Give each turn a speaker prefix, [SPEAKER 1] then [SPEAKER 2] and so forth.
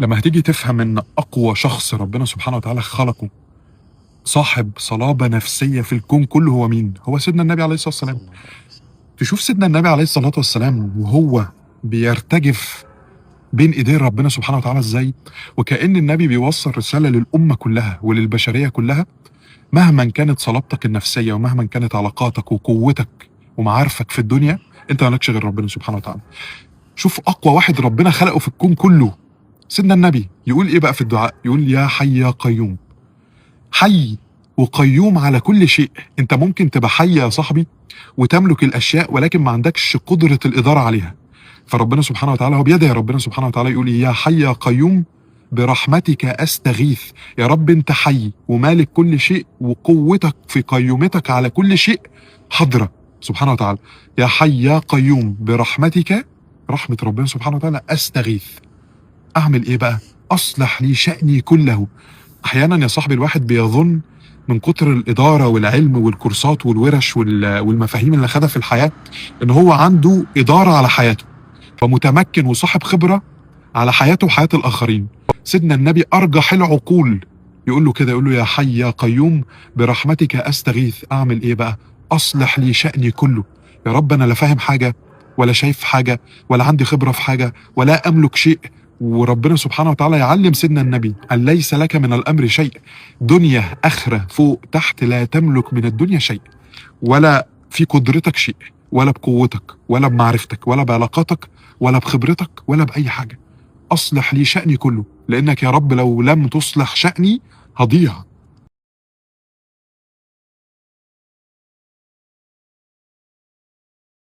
[SPEAKER 1] لما هتيجي تفهم ان اقوى شخص ربنا سبحانه وتعالى خلقه صاحب صلابة نفسية في الكون كله، هو مين؟ هو سيدنا النبي عليه الصلاة والسلام.
[SPEAKER 2] صلى الله عليه وسلم.
[SPEAKER 1] تشوف سيدنا النبي عليه الصلاة والسلام وهو بيرتجف بين ايدين ربنا سبحانه وتعالى ازاي، وكأن النبي بيوصل رسالة للأمة كلها وللبشرية كلها. مهما كانت صلابتك النفسية ومهما كانت علاقاتك وقوتك ومعارفك في الدنيا، انت مالكش غير ربنا سبحانه وتعالى. شوف اقوى واحد ربنا خلقه في الكون كله سيدنا النبي، يقول ايه بقى في الدعاء؟ يقول يا حي يا قيوم. حي وقيوم على كل شيء. انت ممكن تبقى حي يا صاحبي وتملك الاشياء ولكن ما عندكش قدرة الادارة عليها. فربنا سبحانه وتعالى هو بيدعي ربنا سبحانه وتعالى يقول يا حي يا قيوم برحمتك استغيث. يا رب انت حي ومالك كل شيء وقوتك في قيومتك على كل شيء حضرة سبحانه وتعالى. يا حي يا قيوم برحمتك، رحمة ربنا سبحانه وتعالى، استغيث. اعمل ايه بقى؟ اصلح لي شأني كله. احيانا يا صاحبي الواحد بيظن من كتر الاداره والعلم والكورسات والورش والمفاهيم اللي خدها في الحياه ان هو عنده اداره على حياته، فمتمكن وصاحب خبره على حياته وحياه الاخرين. سيدنا النبي ارجح العقول يقول له كده، يقول له يا حي يا قيوم برحمتك استغيث. اعمل ايه بقى؟ اصلح لي شأني كله. يا رب انا لا فاهم حاجه ولا شايف حاجه ولا عندي خبره في حاجه ولا املك شيء. وربنا سبحانه وتعالى يعلم سيدنا النبي أن ليس لك من الأمر شيء. دنيا آخرة فوق تحت لا تملك من الدنيا شيء، ولا في قدرتك شيء، ولا بقوتك ولا بمعرفتك ولا بعلاقاتك ولا بخبرتك ولا بأي حاجة. أصلح لي شأني كله، لأنك يا رب لو لم تصلح شأني هضيع.